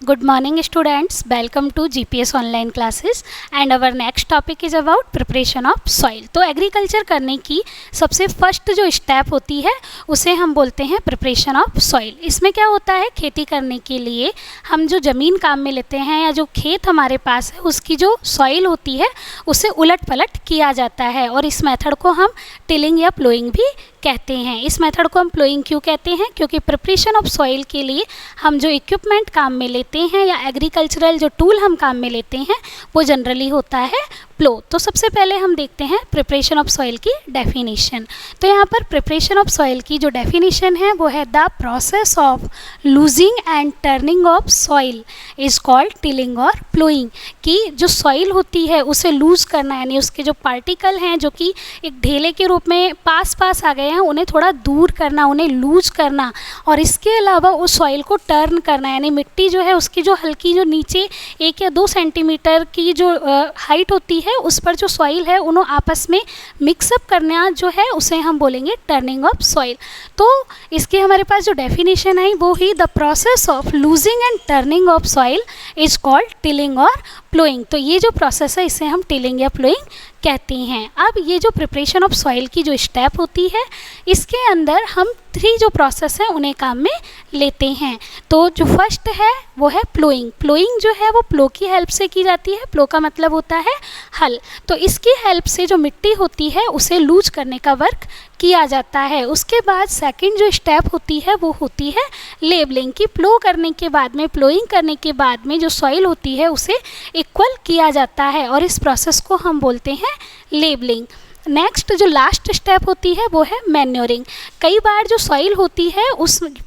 Good morning students, welcome to GPS online classes and our next topic is about preparation of soil। तो agriculture करने की सबसे first जो step होती है उसे हम बोलते हैं प्रिपरेशन ऑफ सॉइल। इसमें क्या होता है, खेती करने के लिए हम जो ज़मीन काम में लेते हैं या जो खेत हमारे पास है उसकी जो सॉइल होती है उसे उलट पलट किया जाता है और इस मेथड को हम टिलिंग या प्लोइंग भी कहते हैं। इस मेथड को हम प्लोइंग क्यों कहते हैं, क्योंकि प्रिपरेशन ऑफ सॉइल के लिए हम जो इक्विपमेंट काम में लेते हैं या एग्रीकल्चरल जो टूल हम काम में लेते हैं वो जनरली होता है प्लो। तो सबसे पहले हम देखते हैं प्रिपरेशन ऑफ सॉइल की डेफिनेशन। तो यहाँ पर प्रिपरेशन ऑफ सॉइल की जो डेफिनेशन है वो है the process of loosing and turning of soil is called tilling और प्लोइंग। कि जो सॉइल होती है उसे लूज़ करना, यानी उसके जो पार्टिकल हैं जो कि एक ढेले के रूप में पास पास आ गए हैं उन्हें थोड़ा दूर करना, उन्हें लूज करना, और इसके अलावा उस सॉइल को टर्न करना, यानी मिट्टी जो है उसकी जो हल्की जो नीचे 1 या 2 सेंटीमीटर की जो हाइट होती है उस पर जो सॉइल है उन्हें आपस में मिक्सअप करना जो है उसे हम बोलेंगे टर्निंग ऑफ सॉइल। तो इसके हमारे पास जो डेफिनेशन है वो ही the process of loosing and turning of soil is called tilling और प्लोइंग। तो ये जो प्रोसेस है इसे हम टिलिंग या प्लोइंग कहते हैं। अब ये जो प्रिपरेशन ऑफ सॉइल की जो स्टेप होती है इसके अंदर हम 3 जो प्रोसेस हैं उन्हें काम में लेते हैं। तो जो फर्स्ट है वो है प्लोइंग। प्लोइंग जो है वो प्लो की हेल्प से की जाती है। प्लो का मतलब होता है हल। तो इसकी हेल्प से जो मिट्टी होती है उसे लूज करने का वर्क किया जाता है। उसके बाद सेकंड जो स्टेप होती है वो होती है लेबलिंग। की प्लो करने के बाद में, प्लोइंग करने के बाद में जो सॉइल होती है उसे इक्वल किया जाता है और इस प्रोसेस को हम बोलते हैं लेबलिंग। नेक्स्ट जो लास्ट स्टेप होती है वो है मैन्योरिंग। कई बार जो सॉइल होती है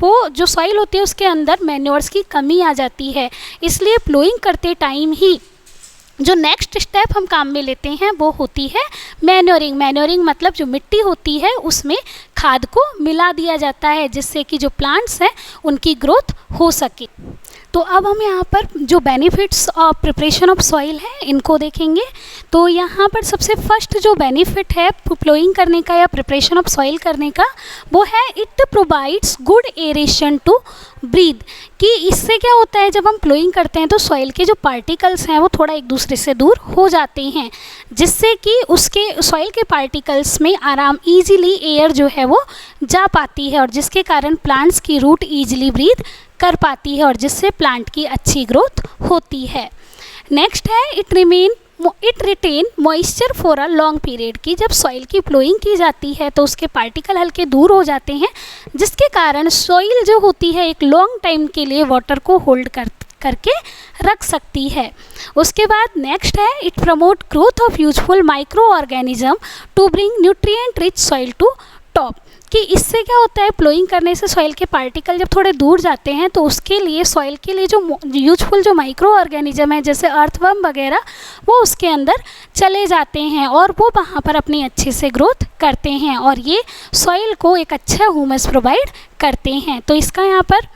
वो जो सॉइल होती है उसके अंदर मैन्योर्स की कमी आ जाती है, इसलिए प्लोइंग करते टाइम ही जो नेक्स्ट स्टेप हम काम में लेते हैं वो होती है मैन्योरिंग। मैन्योरिंग मतलब जो मिट्टी होती है उसमें खाद को मिला दिया जाता है जिससे कि जो प्लांट्स हैं उनकी ग्रोथ हो सके। तो अब हम यहाँ पर जो benefits of preparation of soil है इनको देखेंगे। तो यहाँ पर सबसे फर्स्ट जो बेनिफिट है प्लोइंग करने का या प्रिपरेशन ऑफ सॉइल करने का वो है it provides good aeration to breathe. कि इससे क्या होता है, जब हम प्लोइंग करते हैं तो सॉइल के जो पार्टिकल्स हैं वो थोड़ा एक दूसरे से दूर हो जाते हैं जिससे कि उसके सॉइल के पार्टिकल्स में आराम ईजिली एयर जो है वो जा पाती है और जिसके कारण प्लांट्स की रूट ईजिली ब्रीथ कर पाती है और जिससे प्लांट की अच्छी ग्रोथ होती है। नेक्स्ट है it retain moisture for a long period. की जब सॉइल की प्लोइंग की जाती है तो उसके पार्टिकल हल्के दूर हो जाते हैं जिसके कारण सॉइल जो होती है एक लॉन्ग टाइम के लिए वाटर को होल्ड करके रख सकती है। उसके बाद नेक्स्ट है it promote growth of useful micro organism to bring nutrient rich soil to top. कि इससे क्या होता है, प्लोइंग करने से सॉइल के पार्टिकल जब थोड़े दूर जाते हैं तो उसके लिए सॉइल के लिए जो यूजफुल जो माइक्रो ऑर्गेनिज्म है जैसे अर्थवर्म वगैरह वो उसके अंदर चले जाते हैं और वो वहाँ पर अपनी अच्छे से ग्रोथ करते हैं और ये सॉइल को एक अच्छा ह्यूमस प्रोवाइड करते हैं। तो इसका यहाँ पर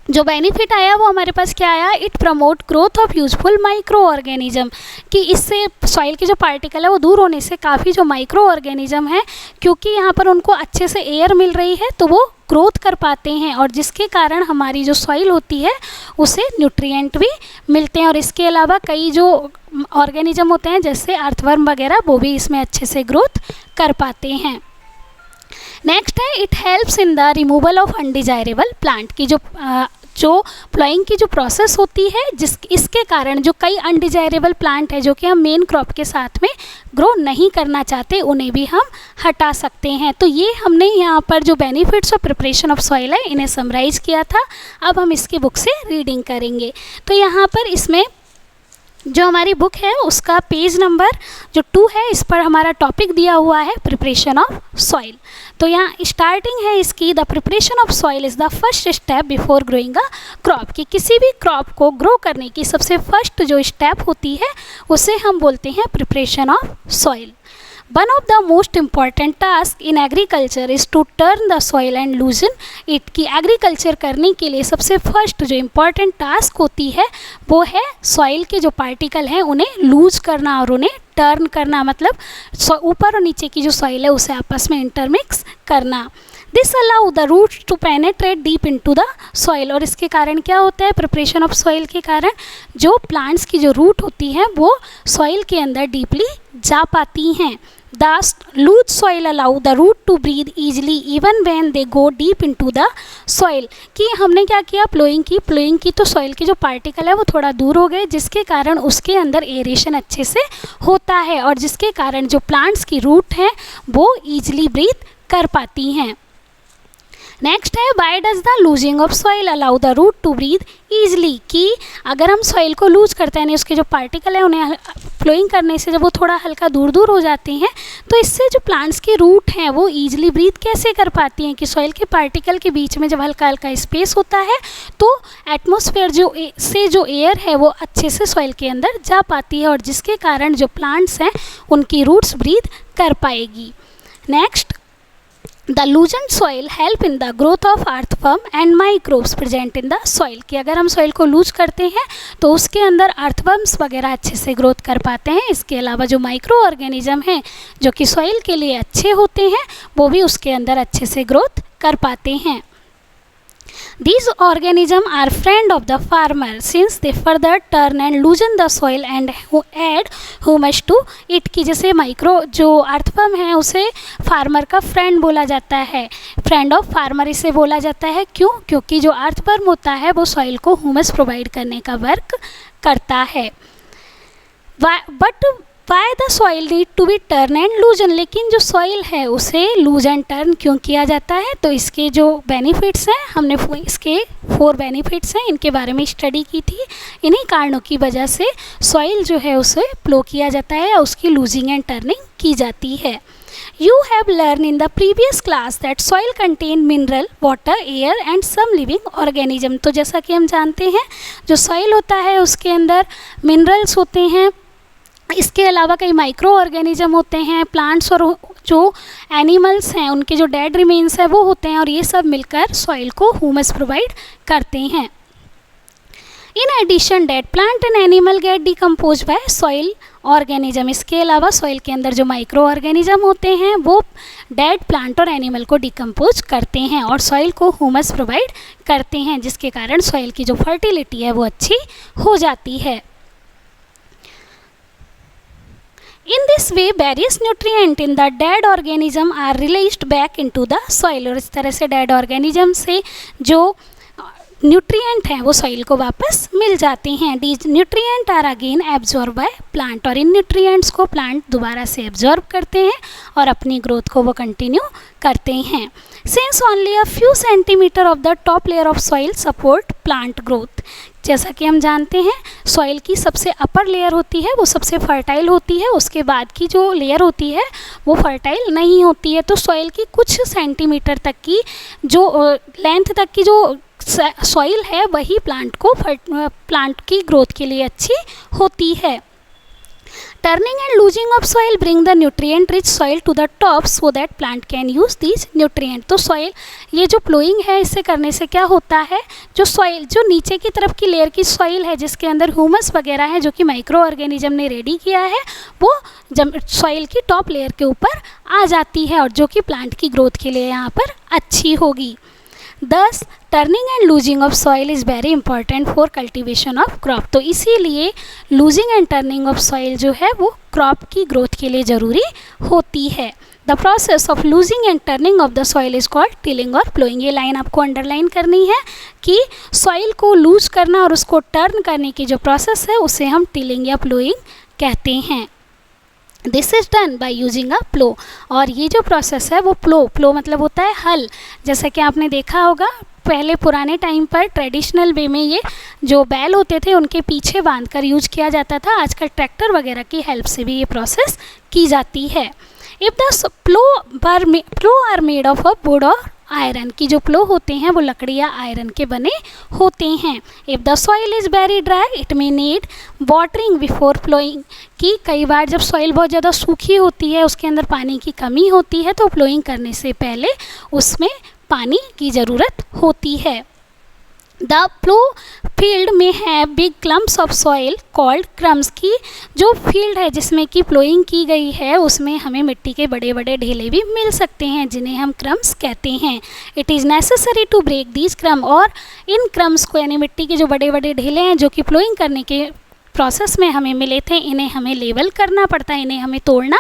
जो बेनिफिट आया वो हमारे पास क्या आया, it promote growth of useful micro organism. कि इससे सॉइल के जो पार्टिकल है वो दूर होने से काफ़ी जो माइक्रो ऑर्गेनिज्म है क्योंकि यहाँ पर उनको अच्छे से एयर मिल रही है तो वो ग्रोथ कर पाते हैं और जिसके कारण हमारी जो सॉइल होती है उसे न्यूट्रिएंट भी मिलते हैं और इसके अलावा कई जो ऑर्गेनिज्म होते हैं जैसे अर्थवर्म वगैरह वो भी इसमें अच्छे से ग्रोथ कर पाते हैं। नेक्स्ट है it helps in the removal of undesirable plant. की जो प्लोइंग की जो प्रोसेस होती है इसके कारण जो कई अनडिजायरेबल प्लांट है जो कि हम मेन क्रॉप के साथ में ग्रो नहीं करना चाहते उन्हें भी हम हटा सकते हैं। तो ये हमने यहाँ पर जो benefits of preparation of soil है इन्हें समराइज़ किया था। अब हम इसकी बुक से रीडिंग करेंगे। तो यहाँ पर इसमें जो हमारी बुक है उसका पेज नंबर जो 2 है इस पर हमारा टॉपिक दिया हुआ है प्रिपरेशन ऑफ सॉइल। तो यहाँ स्टार्टिंग है इसकी, the preparation of soil is the first step before growing a crop. की किसी भी क्रॉप को ग्रो करने की सबसे फर्स्ट जो स्टेप होती है उसे हम बोलते हैं preparation of soil. One of the most important tasks in agriculture is to turn the soil and loosen it। की एग्रीकल्चर करने के लिए सबसे फर्स्ट जो इम्पॉर्टेंट टास्क होती है वो है सॉइल के जो पार्टिकल हैं उन्हें लूज करना और उन्हें टर्न करना, मतलब ऊपर और नीचे की जो सॉइल है उसे आपस में इंटरमिक्स करना। This allow the roots to penetrate deep into the soil. और इसके कारण क्या होता है, प्रिपरेशन ऑफ सॉइल के कारण जो प्लांट्स की जो रूट होती हैं वो सॉइल के अंदर डीपली जा पाती हैं। The loose soil allow the root to breathe easily even when they go deep into the soil. कि हमने क्या किया, प्लोइंग की तो सॉइल के जो पार्टिकल है वो थोड़ा दूर हो गए, जिसके कारण उसके अंदर एरेशन अच्छे से होता है और जिसके कारण जो प्लांट्स की रूट हैं वो ईजिली ब्रीथ कर पाती हैं। नेक्स्ट है, why does the loosing of soil allow the root to breathe easily. कि अगर हम सॉइल को लूज करते हैं, उसके जो पार्टिकल है उन्हें फ्लोइंग करने से जब वो थोड़ा हल्का दूर दूर हो जाते हैं तो इससे जो प्लांट्स की रूट हैं वो ईजिली ब्रीथ कैसे कर पाती हैं कि सॉइल के पार्टिकल के बीच में जब हल्का हल्का स्पेस होता है तो एटमॉस्फेयर जो एयर है वो अच्छे से सॉइल के अंदर जा पाती है और जिसके कारण जो प्लांट्स हैं उनकी रूट्स ब्रीथ कर पाएगी। Next, the लूजन soil help in the growth of earthworm and microbes present in the soil. कि अगर हम सॉइल को लूज करते हैं तो उसके अंदर अर्थवर्म्स वगैरह अच्छे से ग्रोथ कर पाते हैं। इसके अलावा जो माइक्रो ऑर्गेनिज्म हैं जो कि सॉइल के लिए अच्छे होते हैं वो भी उसके अंदर अच्छे से ग्रोथ कर पाते हैं। These organisms are friend of the farmer since they further turn and loosen the soil and add humus to it। की जैसे माइक्रो जो अर्थवर्म है उसे फार्मर का फ्रेंड बोला जाता है, फ्रेंड ऑफ फार्मर इसे बोला जाता है। क्यों? क्योंकि जो अर्थवर्म होता है वो सॉइल को ह्यूमस प्रोवाइड करने का वर्क करता है। But why the soil need to be turn and loosen. लेकिन जो सॉइल है उसे लूज एंड टर्न क्यों किया जाता है? तो इसके जो बेनिफिट्स हैं, हमने इसके 4 बेनिफिट्स हैं, इनके बारे में स्टडी की थी। इन्हीं कारणों की वजह से सॉइल जो है उसे प्लो किया जाता है या उसकी लूजिंग एंड टर्निंग की जाती है। You have learned in the previous class that soil contain mineral, water, air and some living organism। तो जैसा कि हम जानते हैं जो सॉइल होता है उसके अंदर मिनरल्स होते हैं, इसके अलावा कई माइक्रो ऑर्गेनिज्म होते हैं, प्लांट्स और जो एनिमल्स हैं उनके जो डेड रिमेन्स है वो होते हैं और ये सब मिलकर सॉइल को ह्यूमस प्रोवाइड करते हैं। In addition dead plant and animal get decompose by soil organism. इसके अलावा सॉइल के अंदर जो माइक्रो ऑर्गेनिज्म होते हैं वो डेड प्लांट और एनिमल को डिकम्पोज करते हैं और सॉइल को ह्यूमस प्रोवाइड करते हैं, जिसके कारण सॉइल की जो फर्टिलिटी है वो अच्छी हो जाती है। In this way, various nutrients in the dead organism are released back into the soil। और इस तरह से डेड ऑर्गेनिज्म से जो न्यूट्रिएंट हैं वो सॉइल को वापस मिल जाते हैं। These nutrient are again absorb by plant. और इन न्यूट्रिएंट्स को प्लांट दोबारा से एब्जॉर्ब करते हैं और अपनी ग्रोथ को वो कंटिन्यू करते हैं। Since only a few centimetre of the top layer of soil support plant growth. जैसा कि हम जानते हैं सॉइल की सबसे अपर लेयर होती है वो सबसे फर्टाइल होती है, उसके बाद की जो लेयर होती है वो फर्टाइल नहीं होती है। तो सॉइल की कुछ सेंटीमीटर तक की जो लेंथ तक की जो सॉइल है वही प्लांट की ग्रोथ के लिए अच्छी होती है। Turning and loosing of soil bring the nutrient rich soil to the top so that plant can use these nutrient. तो सॉइल ये जो प्लोइंग है इससे करने से क्या होता है, जो सॉइल जो नीचे की तरफ की लेयर की सॉइल है जिसके अंदर ह्यूमस वगैरह है जो कि माइक्रो ऑर्गेनिज्म ने रेडी किया है वो जब सॉइल की टॉप लेयर के ऊपर आ जाती है और जो कि प्लांट की ग्रोथ के लिए यहाँ पर अच्छी होगी। Thus, turning and loosing of soil is very important for cultivation of crop. तो इसीलिए losing and turning of soil जो है वो क्रॉप की ग्रोथ के लिए ज़रूरी होती है। The process of loosing and turning of the soil is called tilling और प्लोइंग। ये लाइन आपको अंडरलाइन करनी है कि सॉइल को लूज करना और उसको टर्न करने की जो प्रोसेस है उसे हम टिलिंग या प्लोइंग कहते हैं। This is done by using a plough. और ये जो प्रोसेस है वो प्लो मतलब होता है हल। जैसा कि आपने देखा होगा पहले पुराने टाइम पर ट्रेडिशनल वे में ये जो बैल होते थे उनके पीछे बांधकर यूज किया जाता था। आजकल ट्रैक्टर वगैरह की हेल्प से भी ये प्रोसेस की जाती है। If the plough are made of a wood और आयरन, की जो प्लो होते हैं वो लकड़ी या आयरन के बने होते हैं। If the soil is very dry it may need watering before ploughing. कि कई बार जब सॉइल बहुत ज़्यादा सूखी होती है उसके अंदर पानी की कमी होती है तो प्लोइंग करने से पहले उसमें पानी की ज़रूरत होती है। द प्लो फील्ड में है big clumps of soil called crumbs की जो फील्ड है जिसमें कि प्लोइंग की गई है उसमें हमें मिट्टी के बड़े बड़े ढेले भी मिल सकते हैं जिन्हें हम क्रम्स कहते हैं। It is necessary to break these crumb, और इन क्रम्स को यानी मिट्टी के जो बड़े बड़े ढेले हैं जो कि प्लोइंग करने के प्रोसेस में हमें मिले थे, इन्हें हमें लेवल करना पड़ता है, इन्हें हमें तोड़ना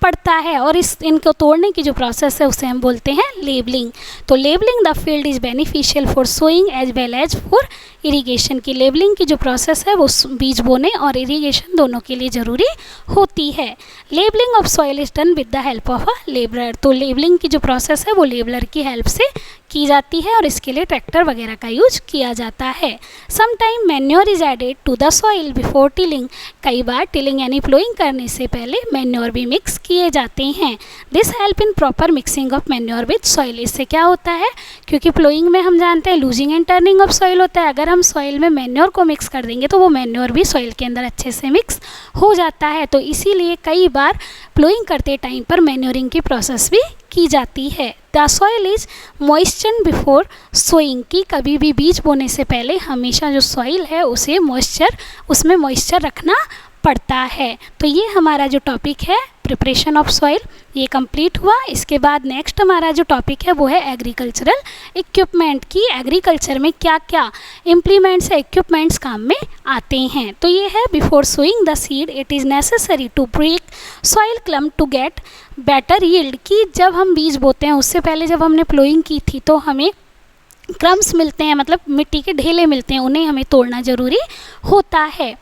पड़ता है, और इनको तोड़ने की जो प्रोसेस है उसे हम बोलते हैं लेबलिंग। तो levelling the field is beneficial for sowing as well as for irrigation की लेबलिंग की जो प्रोसेस है वो बीज बोने और इरिगेशन दोनों के लिए ज़रूरी होती है। Labelling of soil is done with the help of a labeller. तो लेबलिंग की जो प्रोसेस है वो लेबलर की हेल्प से की जाती है और इसके लिए ट्रैक्टर वगैरह का यूज किया जाता है। Sometime manure is added to the soil before tilling. कई बार टिलिंग यानी प्लोइंग करने से पहले मैन्योर भी मिक्स किए जाते हैं। This help in proper mixing of manure with soil. इससे क्या होता है, क्योंकि प्लोइंग में हम जानते हैं losing and turning of soil होता है, अगर हम सॉइल में मैन्योर को मिक्स कर देंगे तो वो मैन्योर भी सॉइल के अंदर अच्छे से मिक्स हो जाता है। तो इसीलिए कई बार प्लोइंग करते टाइम पर मैन्योरिंग की प्रोसेस भी की जाती है। The soil is moisture before sowing की कभी भी बीज बोने से पहले हमेशा जो सॉइल है उसे उसमें मॉइस्चर रखना पड़ता है। तो ये हमारा जो टॉपिक है प्रिपरेशन ऑफ सॉइल ये कंप्लीट हुआ। इसके बाद नेक्स्ट हमारा जो टॉपिक है वो है एग्रीकल्चरल इक्विपमेंट की एग्रीकल्चर में क्या क्या इम्प्लीमेंट्स या इक्विपमेंट्स काम में आते हैं। तो ये है before sowing the seed it is necessary to break soil clump to get better yield की जब हम बीज बोते हैं उससे पहले जब हमने प्लोइंग की थी तो हमें क्रम्स मिलते हैं, मतलब मिट्टी के ढेले मिलते हैं, उन्हें हमें तोड़ना ज़रूरी होता है।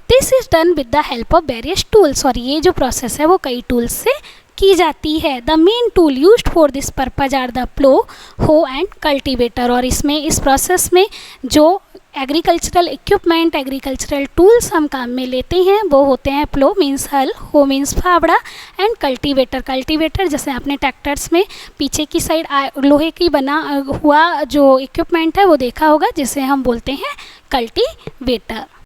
This is done with the help of various tools, और ये जो प्रोसेस है वो कई टूल्स से की जाती है। The main tool used for this purpose are the plough, hoe and cultivator. और इसमें इस प्रोसेस में जो एग्रीकल्चरल इक्विपमेंट एग्रीकल्चरल टूल्स हम काम में लेते हैं वो होते हैं प्लो मीन्स हल, हो मीन्स फावड़ा, एंड कल्टीवेटर। कल्टीवेटर जैसे आपने ट्रैक्टर्स में पीछे की साइड लोहे की बना हुआ जो इक्विपमेंट है वो देखा होगा जिसे हम बोलते हैं कल्टीवेटर।